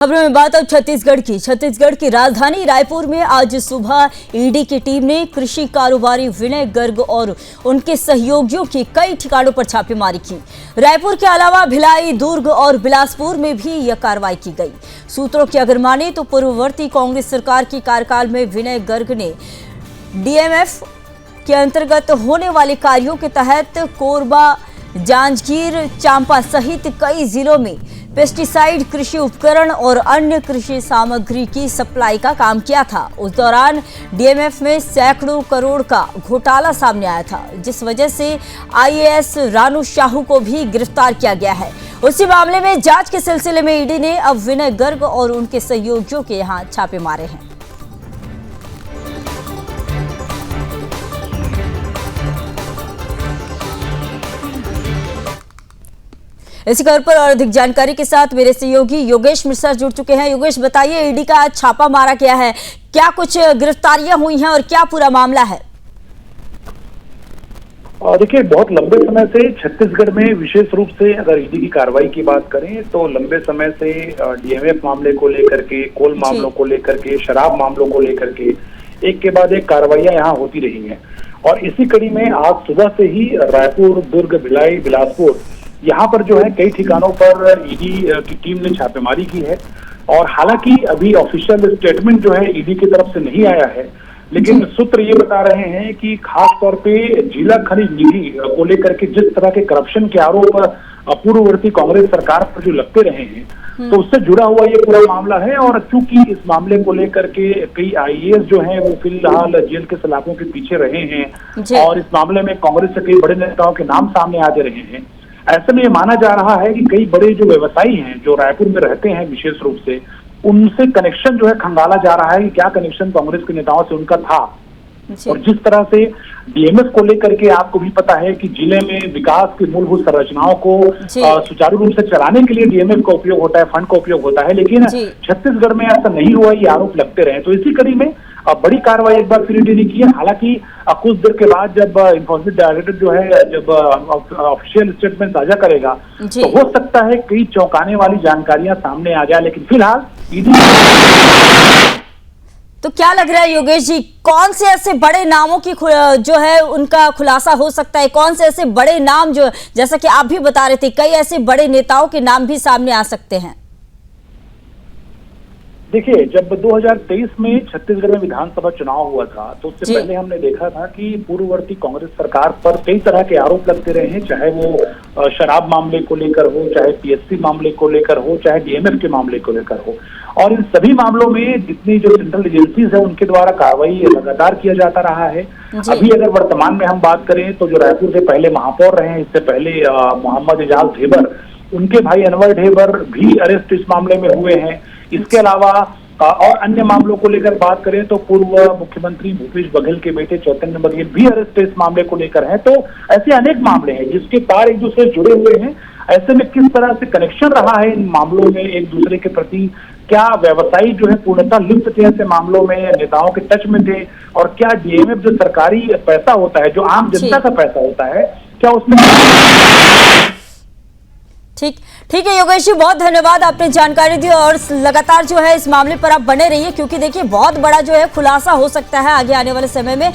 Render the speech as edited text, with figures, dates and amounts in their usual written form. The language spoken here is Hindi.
खबरों में बात अब छत्तीसगढ़ की राजधानी रायपुर में आज सुबह ईडी की टीम ने कृषि कारोबारी विनय गर्ग और उनके सहयोगियों के कई ठिकानों पर छापेमारी की। रायपुर के अलावा भिलाई, दुर्ग और बिलासपुर में भी यह कार्रवाई की गई। सूत्रों की अगर माने तो पूर्ववर्ती कांग्रेस सरकार के कार्यकाल में विनय गर्ग ने डीएमएफ के अंतर्गत होने वाले कार्यों के तहत कोरबा, जांजगीर चांपा सहित कई जिलों में पेस्टिसाइड, कृषि उपकरण और अन्य कृषि सामग्री की सप्लाई का काम किया था। उस दौरान डीएमएफ में सैकड़ों करोड़ का घोटाला सामने आया था, जिस वजह से आईएएस रानू साहू को भी गिरफ्तार किया गया है। उसी मामले में जांच के सिलसिले में ईडी ने अब विनय गर्ग और उनके सहयोगियों के यहां छापे मारे हैं। इसी खबर पर और अधिक जानकारी के साथ मेरे सहयोगी योगेश मिश्रा जुड़ चुके हैं। योगेश, बताइए, ईडी का आज छापा मारा गया है, क्या कुछ गिरफ्तारियां हुई हैं और क्या पूरा मामला है? देखिए, बहुत लंबे समय से छत्तीसगढ़ में विशेष रूप से अगर ईडी की कार्रवाई की बात करें तो लंबे समय से डीएमएफ मामले को लेकर के, कोल मामलों को लेकर के, शराब मामलों को लेकर के एक के बाद एक कार्रवाइयां यहाँ होती रही हैं। और इसी कड़ी में आज सुबह से ही रायपुर, दुर्ग, भिलाई, बिलासपुर यहाँ पर जो है कई ठिकानों पर ईडी की टीम ने छापेमारी की है। और हालांकि अभी ऑफिशियल स्टेटमेंट जो है ईडी की तरफ से नहीं आया है, लेकिन सूत्र ये बता रहे हैं कि खास तौर पे जिला खनिज निधि को लेकर के जिस तरह के करप्शन के आरोप पूर्ववर्ती कांग्रेस सरकार पर जो लगते रहे हैं, तो उससे जुड़ा हुआ ये पूरा मामला है। और चूंकि इस मामले को लेकर के कई आईएएस जो हैं वो फिलहाल जेल के सलाखों के पीछे रहे हैं और इस मामले में कांग्रेस से कई बड़े नेताओं के नाम सामने आते रहे हैं, ऐसे में ये माना जा रहा है कि कई बड़े जो व्यवसायी हैं जो रायपुर में रहते हैं विशेष रूप से, उनसे कनेक्शन जो है खंगाला जा रहा है कि क्या कनेक्शन कांग्रेस के नेताओं से उनका था। और जिस तरह से डीएमएफ को लेकर के आपको भी पता है कि जिले में विकास की मूलभूत संरचनाओं को सुचारू रूप से चलाने के लिए डीएमएफ का उपयोग होता है, फंड का उपयोग होता है, लेकिन छत्तीसगढ़ में ऐसा नहीं हुआ, ये आरोप लगते रहे। तो इसी कड़ी में बड़ी कार्रवाई एक बार फिर ईडी ने की है। हालांकि कुछ देर के बाद जब इन्फोर्समेंट डायरेक्टर जो है जब ऑफिशियल स्टेटमेंट साझा करेगा तो हो सकता है कई चौंकाने वाली जानकारियां सामने आ जाए, लेकिन फिलहाल ईडी। तो क्या लग रहा है योगेश जी, कौन से ऐसे बड़े नामों की जो है उनका खुलासा हो सकता है? कौन से ऐसे बड़े नाम, जो जैसा कि आप भी बता रहे थे, कई ऐसे बड़े नेताओं के नाम भी सामने आ सकते हैं? देखिए, जब 2023 में छत्तीसगढ़ में विधानसभा चुनाव हुआ था तो उससे पहले हमने देखा था कि पूर्ववर्ती कांग्रेस सरकार पर कई तरह के आरोप लगते रहे हैं, चाहे वो शराब मामले को लेकर हो, चाहे पीएससी मामले को लेकर हो, चाहे डीएमएफ के मामले को लेकर हो। और इन सभी मामलों में जितनी जो सेंट्रल एजेंसीज है उनके द्वारा कार्रवाई लगातार किया जाता रहा है। अभी अगर वर्तमान में हम बात करें तो जो रायपुर से पहले महापौर रहे हैं, इससे पहले मोहम्मद एजाज ढेबर, उनके भाई अनवर ढेबर भी अरेस्ट इस मामले में हुए हैं। इसके अलावा और अन्य मामलों को लेकर बात करें तो पूर्व मुख्यमंत्री भूपेश बघेल के बेटे चैतन्य बघेल भी अरेस्ट इस मामले को लेकर हैं। तो ऐसे अनेक मामले हैं जिसके तार एक दूसरे से जुड़े हुए हैं। ऐसे में किस तरह से कनेक्शन रहा है इन मामलों में एक दूसरे के प्रति, क्या व्यवसायी जो है पूर्णतः लिप्त थे ऐसे मामलों में, नेताओं के टच में थे, और क्या डीएमएफ जो सरकारी पैसा होता है, जो आम जनता का पैसा होता है, क्या उसमें। ठीक है योगेश जी, बहुत धन्यवाद, आपने जानकारी दी। और लगातार जो है इस मामले पर आप बने रहिए, क्योंकि देखिए बहुत बड़ा जो है खुलासा हो सकता है आगे आने वाले समय में।